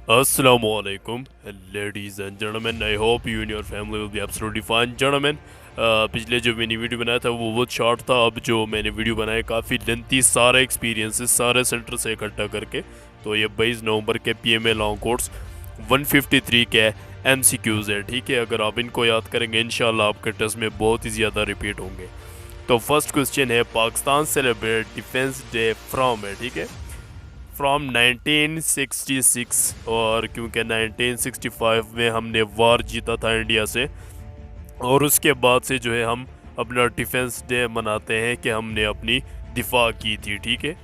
Assalamualaikum, ladies and gentlemen. I hope you and your family will be absolutely fine, gentlemen. पिछले जो मैंने video बनाया था वो बहुत शॉर्ट था। अब जो मैंने वीडियो बनाया काफ़ी लेंथी, सारे एक्सपीरियंसेस सारे सेंटर से इकट्ठा करके। तो ये 22 नवंबर के पीएमए लॉन्ग कोर्स 153 के एमसीक्यूज़ है, ठीक है। अगर आप इनको याद करेंगे इंशाल्लाह आपके टेस्ट में बहुत ही ज़्यादा रिपीट होंगे। तो फर्स्ट क्वेश्चन है, Pakistan celebrate defence day from है, ठीक है, फ्रॉम 1966। और क्योंकि 1965 में हमने वार जीता था इंडिया से, और उसके बाद से जो है हम अपना डिफेंस डे मनाते हैं कि हमने अपनी दिफा की थी, ठीक है।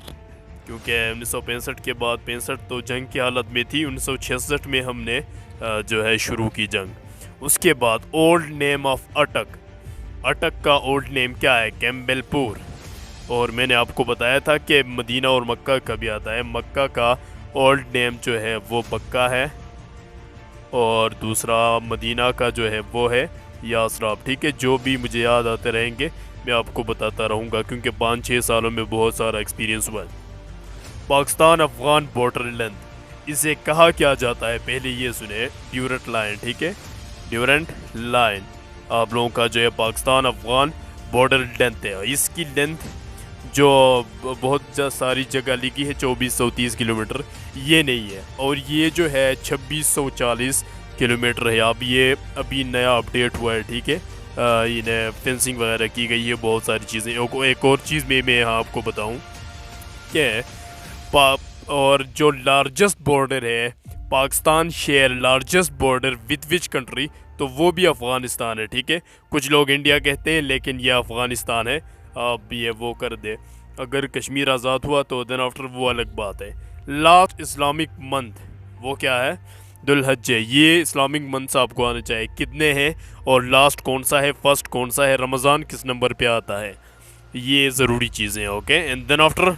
क्योंकि 1965 के बाद 65 तो जंग की हालत में थी, 1966 में हमने जो है शुरू की जंग। उसके बाद ओल्ड नेम ऑफ अटक, अटक का ओल्ड नेम क्या है? कैम्बेलपुर। और मैंने आपको बताया था कि मदीना और मक्का का भी आता है। मक्का का ओल्ड नेम जो है वो बक्का है, और दूसरा मदीना का जो है वो है यासराब, ठीक है। जो भी मुझे याद आते रहेंगे मैं आपको बताता रहूँगा, क्योंकि 5-6 सालों में बहुत सारा एक्सपीरियंस हुआ है। पाकिस्तान अफगान बॉर्डर लेंथ, इसे कहा क्या जाता है? पहले ये सुने, ड्यूरेंट लाइन, ठीक है, ड्यूरेंट लाइन आप लोगों का जो है पाकिस्तान अफगान बॉर्डर लेंथ है। इसकी लेंथ जो बहुत सारी जगह लिखी है 2430 किलोमीटर, ये नहीं है, और ये जो है 2640 किलोमीटर है। अब ये अभी नया अपडेट हुआ है, ठीक है। इन्हें फेंसिंग वगैरह की गई है, बहुत सारी चीज़ें। एक और चीज़ में मैं यहाँ आपको बताऊँ कि और जो लार्जेस्ट बॉर्डर है, Pakistan share largest border with which country, तो वो भी अफ़गानिस्तान है, ठीक है। कुछ लोग इंडिया कहते हैं लेकिन ये अफ़गानिस्तान है। आप ये वो कर दे, अगर कश्मीर आज़ाद हुआ तो देन आफ्टर वो अलग बात है। लास्ट इस्लामिक मंथ वो क्या है? दुल्हज्जे। ये इस्लामिक मंथ आपको आना चाहिए, कितने हैं और लास्ट कौन सा है, फर्स्ट कौन सा है, रमज़ान किस नंबर पे आता है, ये ज़रूरी चीज़ें, okay. And then after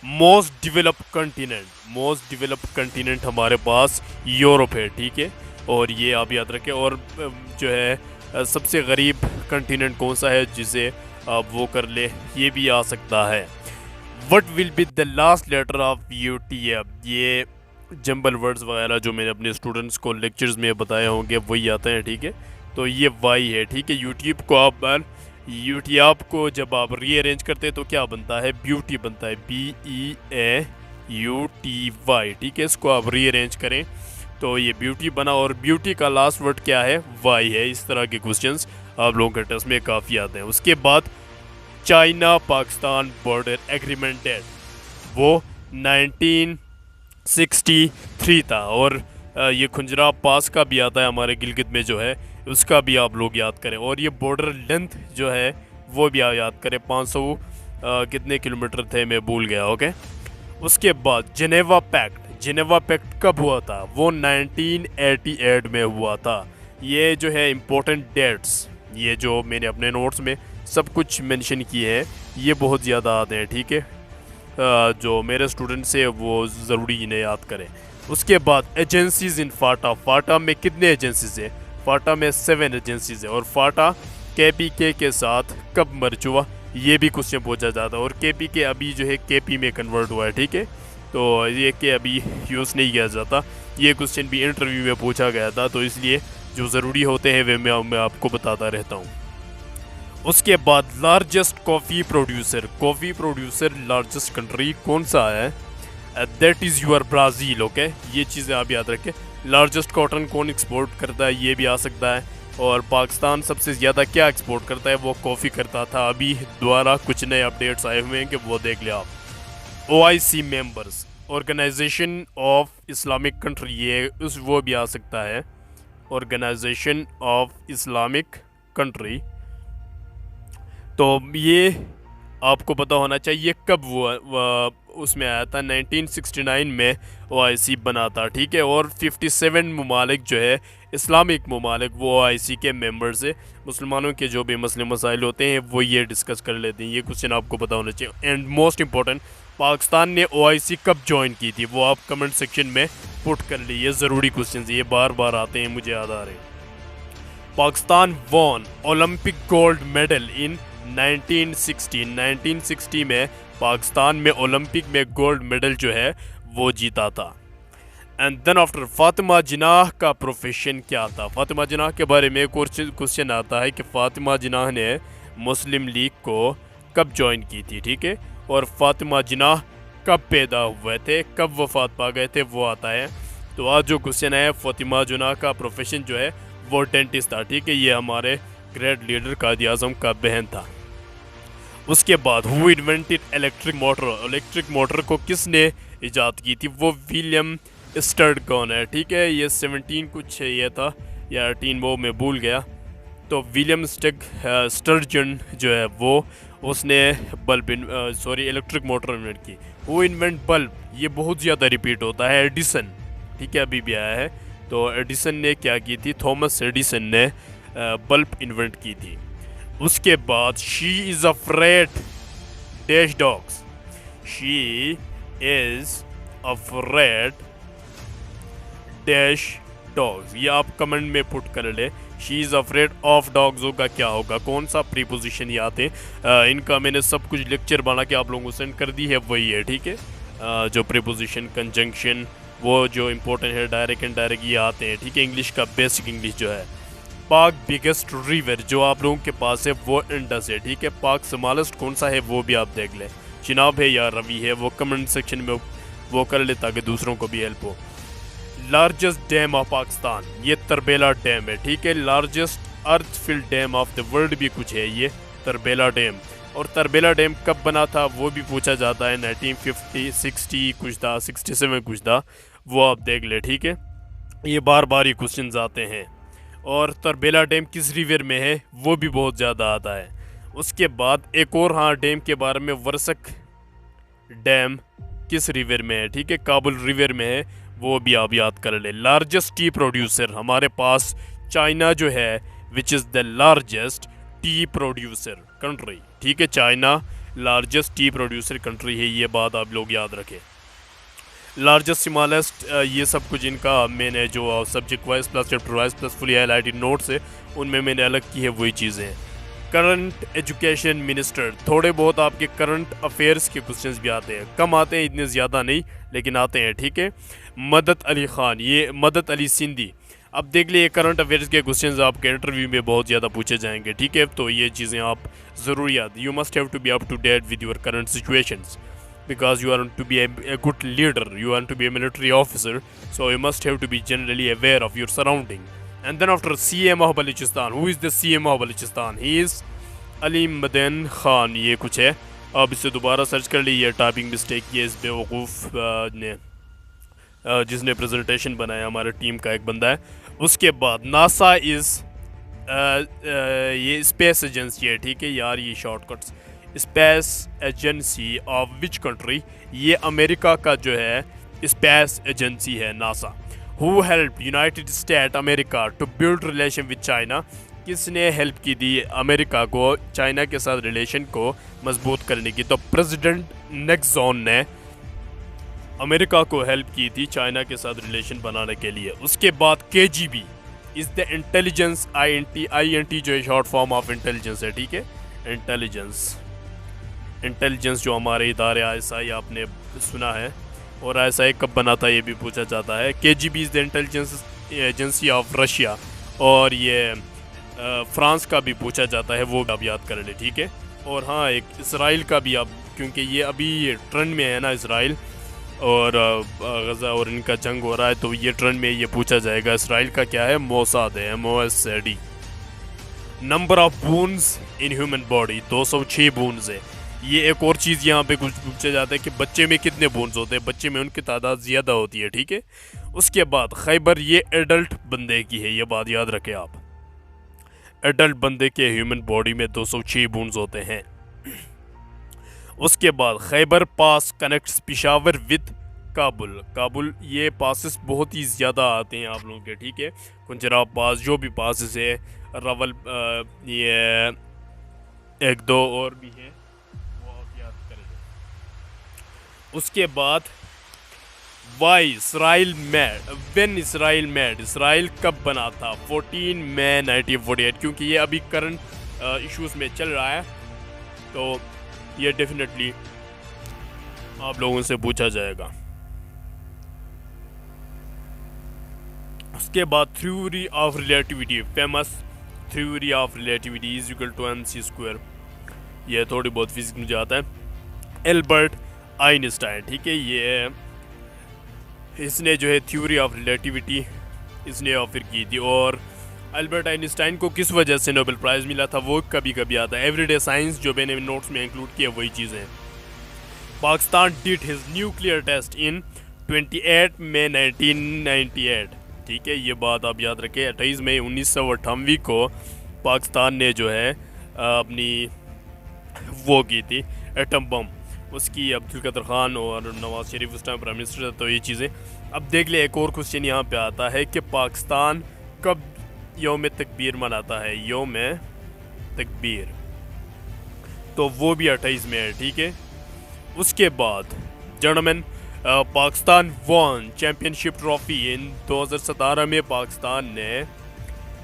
most developed continent, most developed continent हमारे पास यूरोप है, ठीक है। और ये आप याद रखें। और जो है सबसे गरीब कंटिनेंट कौन सा है, जिसे आप वो कर ले, ये भी आ सकता है। What will be the last letter of UTF? ये जंबल वर्ड्स वगैरह जो मैंने अपने स्टूडेंट्स को लेक्चर्स में बताए होंगे वही आते हैं, ठीक है। तो ये वाई है, ठीक है। यूट्यूब को आप यूटीएफ को जब आप रीअरेंज करते हैं तो क्या बनता है? ब्यूटी बनता है, BEAUTY, ठीक है। इसको आप रीअरेंज करें तो ये ब्यूटी बना, और ब्यूटी का लास्ट वर्ड क्या है? वाई है। इस तरह के क्वेश्चंस आप लोगों के टेस्ट में काफ़ी आते हैं। उसके बाद China Pakistan border agreement date, वो 1963 था। और ये खुंजरा पास का भी आता है हमारे गिलगित में जो है, उसका भी आप लोग याद करें। और ये बॉर्डर लेंथ जो है वो भी आप याद करें, 500 कितने किलोमीटर थे मैं भूल गया, ओके। उसके बाद जेनेवा पैक्ट, जेनेवा पैक्ट कब हुआ था? वो 1988 में हुआ था। ये जो है इम्पोर्टेंट डेट्स, ये जो मैंने अपने नोट्स में सब कुछ मेंशन किए हैं, ये बहुत ज़्यादा आते हैं, ठीक है। जो मेरे स्टूडेंट्स हैं वो ज़रूरी इन्हें याद करें। उसके बाद एजेंसीज इन फाटा, फाटा में कितने एजेंसीज हैं? फाटा में 7 एजेंसीज है। और फाटा KPK के साथ कब मर्ज हुआ, ये भी क्वेश्चन पूछा जाता है। और KPK अभी जो है KP में कन्वर्ट हुआ है, ठीक है। तो ये के अभी यूज़ नहीं किया जाता। ये क्वेश्चन भी इंटरव्यू में पूछा गया था, तो इसलिए जो ज़रूरी होते हैं वे मैं आपको बताता रहता हूँ। उसके बाद largest coffee producer, coffee producer largest country कौन सा है? That is your Brazil, okay. ये चीज़ें आप याद रखें। लार्जेस्ट कॉटन कौन एक्सपोर्ट करता है, ये भी आ सकता है। और पाकिस्तान सबसे ज़्यादा क्या एक्सपोर्ट करता है? वो कॉफ़ी करता था। अभी दोबारा कुछ नए अपडेट्स आए हुए हैं कि वो देख ले आप। OIC members, organization of Islamic country, ये उस वो भी आ सकता है, ऑर्गेनाइजेशन ऑफ इस्लामिक कंट्री। तो ये आपको पता होना चाहिए कब वो उसमें आया था, 1969 में OIC बना था, ठीक है। और 57 ममालिक जो है इस्लामिक ममालिक, वो OIC के मेंबर्स है। मुसलमानों के जो भी मसले मसाइल होते हैं वो ये डिस्कस कर लेते हैं। ये क्वेश्चन आपको पता होना चाहिए। एंड मोस्ट इंपॉर्टेंट, पाकिस्तान ने OIC कब ज्वाइन की थी, वो आप कमेंट सेक्शन में पुट कर लीजिए। ये ज़रूरी क्वेश्चन, ये बार बार आते हैं, मुझे याद आ रहे हैं। Pakistan won Olympic gold medal in 1960 में पाकिस्तान में ओलंपिक में गोल्ड मेडल जो है वो जीता था। And then after Fatima Jinnah का प्रोफेशन क्या था। फातिमा जिनाह के बारे में एक और क्वेश्चन आता है कि फातिमा जिनाह ने मुस्लिम लीग को कब ज्वाइन की थी, ठीक है, और फातिमा जिनाह कब पैदा हुए थे, कब वफात पा गए थे, वो आता है। तो आज जो क्वेश्चन है, फातिमा जिनाह का प्रोफेशन जो है वो डेंटिस्ट था, ठीक है। ये हमारे ग्रेट लीडर कायद आज़म का बहन था। उसके बाद who invented electric motor, electric motor को किसने इजाद की थी, वो विलियम स्टर्डगन है, ठीक है। ये 17 कुछ ये था या 18, वो मैं भूल गया। तो विलियम स्टर्जन जो है वो उसने बल्ब इलेक्ट्रिक मोटर इन्वेंट की। वो इन्वेंट बल्ब, ये बहुत ज़्यादा रिपीट होता है, एडिसन, ठीक है, अभी भी आया है। तो एडिसन ने क्या की थी, थॉमस एडिसन ने बल्ब इन्वेंट की थी। उसके बाद she is afraid dash dogs, she is afraid dash dogs, ये आप कमेंट में पुट कर ले। She is afraid of dogs होगा, क्या होगा, कौन सा प्रीपोजिशन ये आते हैं, इनका मैंने सब कुछ लेक्चर बना के आप लोगों को सेंड कर दी है, वही है, ठीक है। जो प्रीपोजिशन, कंजंक्शन, वो जो इंपॉर्टेंट है, डायरेक्ट एंड डायरेक्ट, ये आते हैं, ठीक है। इंग्लिश का बेसिक इंग्लिश जो है। पाक बिगेस्ट रिवर जो आप लोगों के पास है वो इंडस है, ठीक है। पाक स्मॉलेस्ट कौन सा है वो भी आप देख लें, चिनाब है या रवि है, वो कमेंट सेक्शन में वो कर ले ताकि दूसरों को भी हेल्प हो। लार्जेस्ट डैम ऑफ पाकिस्तान, ये तरबेला डैम है, ठीक है। Largest earth field dam of the world भी कुछ है, ये तरबेला डैम। और तरबेला डैम कब बना था वो भी पूछा जाता है, 1950, 60 कुछ था, 67 कुछ था, वो आप देख ले, ठीक है। ये बार बार ये क्वेश्चन आते हैं। और तरबेला डैम किस रिवर में है वो भी बहुत ज़्यादा आता है। उसके बाद एक और, हाँ, डैम के बारे में, वर्सक डैम किस रिवर में है, ठीक है, काबुल रिवर में है, वो भी आप याद कर ले। लार्जेस्ट टी प्रोड्यूसर हमारे पास चाइना जो है, which is the largest T producer country, ठीक है। China largest T producer country है, ये बात आप लोग याद रखें। लार्जेस्ट स्मॉलेस्ट, ये सब कुछ इनका मैंने जो subject wise plus chapter wise plus fully highlighted notes है उनमें मैंने अलग की है, वही चीज़ें हैं। करंट एजुकेशन मिनिस्टर, थोड़े बहुत आपके करंट अफेयर्स के क्वेश्चंस भी आते हैं, कम आते हैं, इतने ज़्यादा नहीं, लेकिन आते हैं, ठीक है। मदद अली ख़ान, ये मदद अली सिंधी। अब देख लिए करंट अफेयर्स के क्वेश्चंस आपके इंटरव्यू में बहुत ज़्यादा पूछे जाएंगे, ठीक है। तो ये चीज़ें आप ज़रूर याद, you must have to be up to date with your current situations, because you want to be a good leader, you want to be a military officer, so you must have to be generally aware of your surrounding. And then after CM of Balochistan, who is the CM of Balochistan? He is Ali Madan Khan, ये कुछ है, अब इसे दोबारा search कर लीजिए, typing mistake ये इस बेवकूफ़ ने जिसने प्रेजेंटेशन बनाया हमारे टीम का एक बंदा है। उसके बाद नासा इज़ ये स्पेस एजेंसी है, ठीक है यार, ये shortcuts. Space agency of which country, ये अमेरिका का जो है स्पेस एजेंसी है, NASA. Who help United State America to build relation with China, किसने हेल्प की थी अमेरिका को चाइना के साथ रिलेशन को मजबूत करने की, तो प्रेसिडेंट निक्सन ने अमेरिका को हेल्प की थी चाइना के साथ रिलेशन बनाने के लिए। उसके बाद KGB is the intelligence, INT जो है शॉर्ट फॉर्म ऑफ इंटेलिजेंस है, ठीक है। इंटेलिजेंस जो हमारे इदारे ISI आपने सुना है, और ISI कब बना था ये भी पूछा जाता है। KGB is the intelligence agency of Russia, और ये फ्रांस का भी पूछा जाता है, वो आप याद कर ले, ठीक है। और हाँ, एक इसराइल का भी आप, क्योंकि ये अभी ट्रेंड में है ना इसराइल और गज़ा और इनका जंग हो रहा है, तो ये ट्रेंड में ये पूछा जाएगा। इसराइल का क्या है, मोसाद है, MOSAD। Number of bones in human body 206 bones है। ये एक और चीज़ यहाँ पे कुछ पूछा जाता है कि बच्चे में कितने बोन्स होते हैं, बच्चे में उनकी तादाद ज़्यादा होती है, ठीक है। उसके बाद खैबर, ये एडल्ट बंदे की है, ये बात याद रखें आप, एडल्ट बंदे के ह्यूमन बॉडी में 206 बोन्स होते हैं। उसके बाद खैबर पास कनेक्ट्स पिशावर विद काबुल, काबुल, ये पासेस बहुत ही ज़्यादा आते हैं आप लोगों के, ठीक है। कुंजरा पास, जो भी पासेस है, रवल, ये एक दो और भी हैं, वो आप याद करेंगे। उसके बाद why Israel made, when Israel made, Israel कब बना था, 14 मई 1948, क्योंकि ये अभी करंट इश्यूज़ में चल रहा है, तो ये डेफिनेटली आप लोगों से पूछा जाएगा। उसके बाद theory of relativity, famous theory of relativity is equal to mc²। ये थोड़ी बहुत फिजिक्स में आता है। एल्बर्ट आइंस्टाइन, ठीक है, ये इसने जो है थ्योरी ऑफ रिलेटिविटी इसने ऑफर की थी। और एल्बर्ट आइंस्टाइन को किस वजह से नोबेल प्राइज़ मिला था वो कभी कभी आता है। एवरीडे साइंस जो मैंने नोट्स में इंक्लूड किया वही चीज़ें। Pakistan did his nuclear test in 28 May 1998, ठीक है, ये बात आप याद रखें। 28 मई 1998 को पाकिस्तान ने जो है अपनी वो की थी एटम बम, उसकी अब्दुल कदर खान और नवाज शरीफ उस टाइम प्राइम मिनिस्टर था। तो ये चीज़ें अब देख ले। एक और क्वेश्चन यहाँ पे आता है कि पाकिस्तान कब यौम तकबीर मनाता है, यौम तकबीर, तो वो भी 28 में है, ठीक है। उसके बाद gentleman, Pakistan won championship trophy in 2017 में पाकिस्तान ने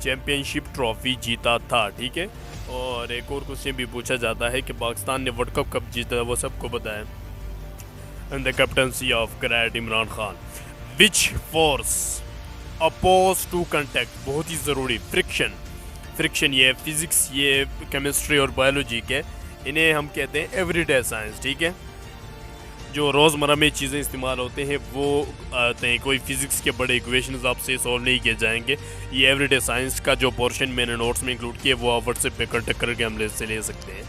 चैम्पियनशिप ट्रॉफी जीता था, ठीक है। और एक और क्वेश्चन भी पूछा जाता है कि पाकिस्तान ने वर्ल्ड कप कब जीता, वो सबको पता है। And the captaincy of great Imran Khan. Which force oppose to contact, बहुत ही ज़रूरी, फ्रिक्शन। फ्रिक्शन ये फिज़िक्स, ये केमिस्ट्री और बायोलॉजी के, इन्हें हम कहते हैं एवरीडे साइंस, ठीक है। जो रोज़मर्रा में चीज़ें इस्तेमाल होते हैं वो आते हैं, कोई फिज़िक्स के बड़े इक्वेशंस आपसे सॉल्व नहीं किए जाएंगे। ये एवरीडे साइंस का जो पोर्शन मैंने नोट्स में इंक्लूड किया वो आप व्हाट्सएप पे कॉन्टेक्ट करके हम ले सकते हैं।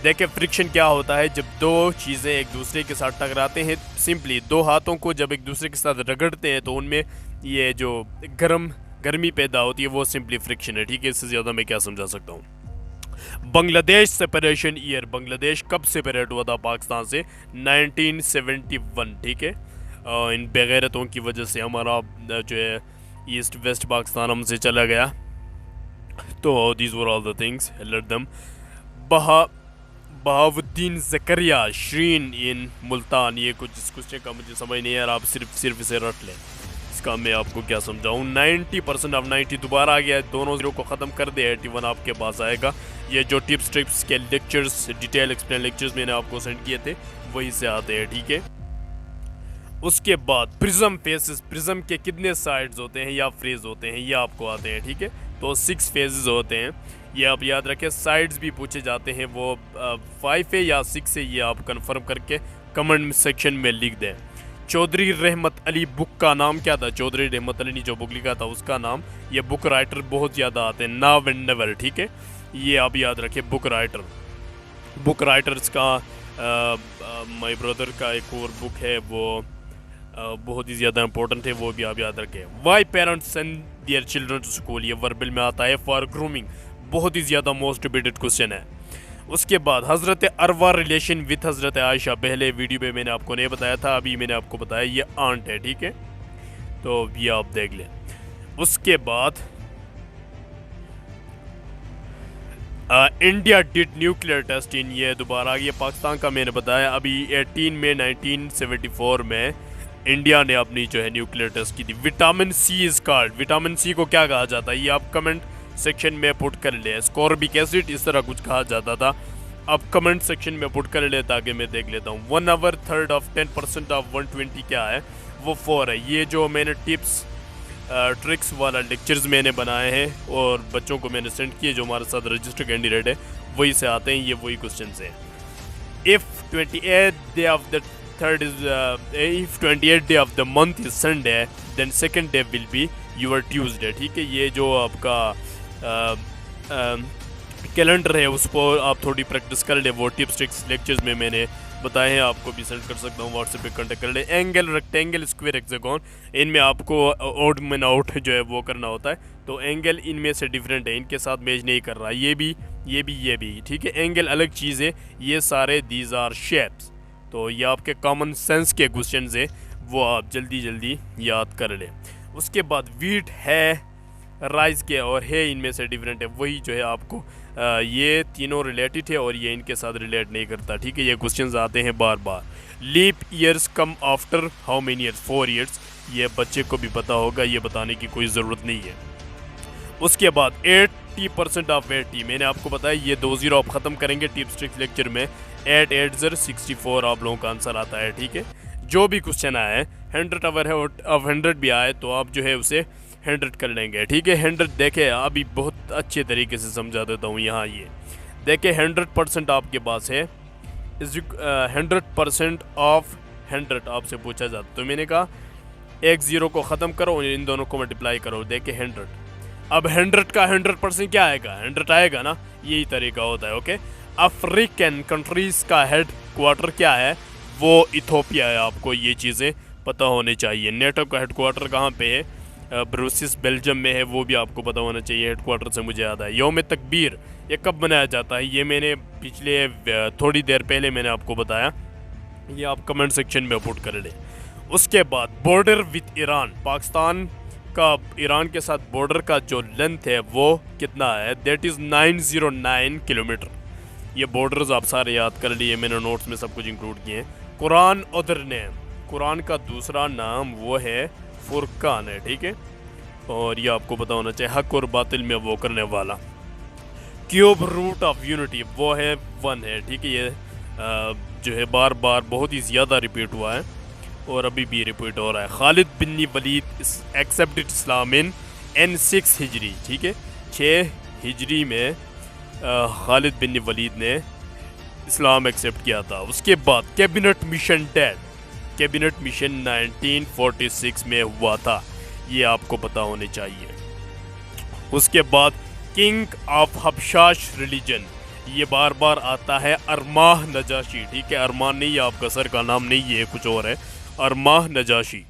देखिए फ्रिक्शन क्या होता है, जब दो चीज़ें एक दूसरे के साथ टकराते हैं, सिंपली दो हाथों को जब एक दूसरे के साथ रगड़ते हैं तो उनमें ये जो गर्मी पैदा होती है वो सिंपली फ्रिक्शन है, ठीक है। इससे ज़्यादा मैं क्या समझा सकता हूँ। बांग्लादेश सेपरेशन ईयर, बांग्लादेश कब सेपरेट हुआ था पाकिस्तान से, 1971, ठीक है। इन बेगैरतों की वजह से हमारा जो है ईस्ट वेस्ट पाकिस्तान हमसे चला गया। तो these were all the things, let them. Bahauddin Zakariya shrine in Multan, ये कुछ इस क्वेश्चन का मुझे समझ नहीं यार, आप सिर्फ इसे रट लें, इसका मैं आपको क्या समझाऊँ। 90% ऑफ 90 दोबारा आ गया, दोनों जीरो को ख़त्म कर दे, 81 आपके पास आएगा। ये जो टिप्स ट्रिप्स के लेक्चर्स, डिटेल एक्सप्लेन लेक्चर्स मैंने आपको सेंड किए थे वहीं से आते हैं, ठीक है। उसके बाद प्रिज्म फेसेस, प्रिज्म के कितने साइड्स होते हैं या फ्रेज होते हैं ये आपको आते हैं, ठीक है। तो 6 फेजेस होते हैं, ये आप याद रखें। साइड्स भी पूछे जाते हैं, वो 5 है या 6 है, ये आप कंफर्म करके कमेंट सेक्शन में लिख दें। चौधरी रहमत अली बुक का नाम क्या था, चौधरी रहमत अली ने जो बुक लिखा था उसका नाम, ये बुक राइटर बहुत ज़्यादा आते हैं, नाव एंड नेवर, ठीक है, ये आप याद रखें। बुक राइटर्स का माय ब्रदर का एक और बुक है, वो बहुत ही ज़्यादा इंपॉर्टेंट है, वो भी आप याद रखें। Why parents send their children to school, ये वर्बल में आता है। फॉर ग्रूमिंग, बहुत ही ज़्यादा मोस्ट डिबेटेड क्वेश्चन है। उसके बाद हज़रत अरवा रिलेशन विथ हज़रत आयशा, पहले वीडियो में मैंने आपको नहीं बताया था, अभी मैंने आपको बताया, ये आंट है, ठीक है, तो ये आप देख लें। उसके बाद इंडिया डिड न्यूक्लियर टेस्ट इन, ये दोबारा ये पाकिस्तान का मैंने बताया। अभी 18 मई 1974 में इंडिया ने अपनी जो है न्यूक्लियर टेस्ट की थी। Vitamin C is called, vitamin C को क्या कहा जाता है ये आप कमेंट सेक्शन में पुट कर ले। स्कॉर्बिक एसिड इस तरह कुछ कहा जाता था, आप कमेंट सेक्शन में पुट कर ले ताकि मैं देख लेता हूँ। 1/3 ऑफ 10% ऑफ 120 क्या है, वो 4 है। ये जो मैंने टिप्स ट्रिक्स वाला लेक्चर्स मैंने बनाए हैं और बच्चों को मैंने सेंड किए जो हमारे साथ रजिस्टर कैंडिडेट है, वही से आते हैं, ये वही क्वेश्चन हैं। If 28 day of the third is if 28 day of the month is Sunday then second day will be your Tuesday, ठीक है। ये जो आपका कैलेंडर है उसको आप थोड़ी प्रैक्टिस कर ले, वो टिप्स ट्रिक्स लेक्चर्स में मैंने बताए हैं, आपको भी सेंड कर सकता हूँ, व्हाट्सएप पे कांटेक्ट कर ले। एंगल, रेक्टेंगल, स्क्वायर, हेक्सागोन, इनमें आपको ऑड में आउट जो है वो करना होता है, तो एंगल इनमें से डिफरेंट है, इनके साथ मैच नहीं कर रहा, ये भी, ठीक है। एंगल अलग चीज़ है, ये सारे दीज आर शेप्स, तो ये आपके कॉमन सेंस के क्वेश्चन है, वो आप जल्दी याद कर लें। उसके बाद वीट है, राइस के और है, इनमें से डिफरेंट है, वही जो है आपको ये तीनों रिलेटेड है और ये इनके साथ रिलेट नहीं करता, ठीक है। ये क्वेश्चंस आते हैं बार बार। Leap years come after how many years, 4 years, ये बच्चे को भी पता होगा, ये बताने की कोई ज़रूरत नहीं है। उसके बाद 80% ऑफ 80, मैंने आपको बताया ये 2 0 आप ख़त्म करेंगे टिप्स ट्रिक्स लेक्चर में। 8 8 0 64 आप लोगों का आंसर आता है, ठीक है। जो भी क्वेश्चन आया है 100 ऑफ 100 भी आए तो आप जो है उसे 100 कर लेंगे, ठीक है। 100 देखे, अभी बहुत अच्छे तरीके से समझा देता हूँ। यहाँ ये देखे 100% आपके पास है, 100% ऑफ 100 आपसे पूछा जाता, तो मैंने कहा एक ज़ीरो को ख़त्म करो और इन दोनों को मल्टीप्लाई करो, देखे 100। अब 100 का 100% क्या आएगा, 100 आएगा ना, यही तरीका होता है, ओके। अफ्रीकन कंट्रीज़ का हेड क्वार्टर क्या है, वो इथोपिया है, आपको ये चीज़ें पता होनी चाहिए। नेटो का हेड क्वार्टर कहाँ पे है, ब्रुसेल्स बेल्जियम में है, वो भी आपको पता होना चाहिए। हेड क्वार्टर से मुझे याद है यौम तकबीर ये कब मनाया जाता है, ये मैंने पिछले थोड़ी देर पहले मैंने आपको बताया, ये आप कमेंट सेक्शन में पुट कर लें। उसके बाद बॉर्डर विद ईरान, पाकिस्तान का ईरान के साथ बॉर्डर का जो लेंथ है वो कितना है, दैट इज़ 909 किलोमीटर। ये बॉर्डर्स आप सारे याद कर लिए, मैंने नोट्स में सब कुछ इंक्लूड किए हैं। कुरान अदर नेम, कुरान का दूसरा नाम वो है फुरकान है, ठीक है। और ये आपको पता होना चाहिए, हक और बातिल में वो करने वाला। क्यूब रूट ऑफ यूनिटी वो है 1 है, ठीक है। ये जो है बार बार बहुत ही ज़्यादा रिपीट हुआ है और अभी भी रिपीट हो रहा है। खालिद बिन वलीद एक्सेप्टेड इस्लाम इन N6 हिजरी, ठीक है। 6 हिजरी में खालिद बिन वलीद ने इस्लाम एक्सेप्ट किया था। उसके बाद cabinet mission dead, cabinet mission 1946 में हुआ था, ये आपको पता होने चाहिए। उसके बाद किंग ऑफ हबशाश रिलीजन, ये बार बार आता है अरमाह नजाशी, ठीक है। अरमान नहीं, ये आपका सर का नाम नहीं, ये कुछ और है, अरमाह नजाशी।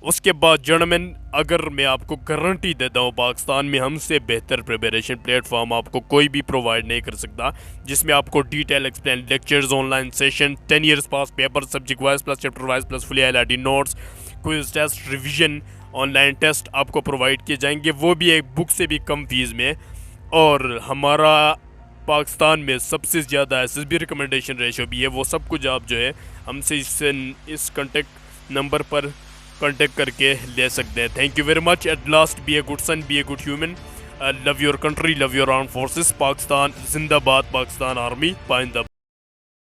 उसके बाद जर्मन, अगर मैं आपको गारंटी देता हूँ पाकिस्तान में हमसे बेहतर प्रिपरेशन प्लेटफॉर्म आपको कोई भी प्रोवाइड नहीं कर सकता, जिसमें आपको detail explain lectures, online session, 10 years past paper, subject wise plus chapter wise plus fully highlighted notes, quiz test, revision, online test आपको प्रोवाइड किए जाएंगे, वो भी एक बुक से भी कम फीस में। और हमारा पाकिस्तान में सबसे ज़्यादा SSB रिकमेंडेशन रेशो भी है, वो सब कुछ आप जो है हमसे इस कॉन्टेक्ट नंबर पर कांटेक्ट करके ले सकते हैं। Thank you very much. At last be a good son, be a good human, love your country, love your armed forces. Pakistan जिंदाबाद, पाकिस्तान आर्मी पाइंदाबाद।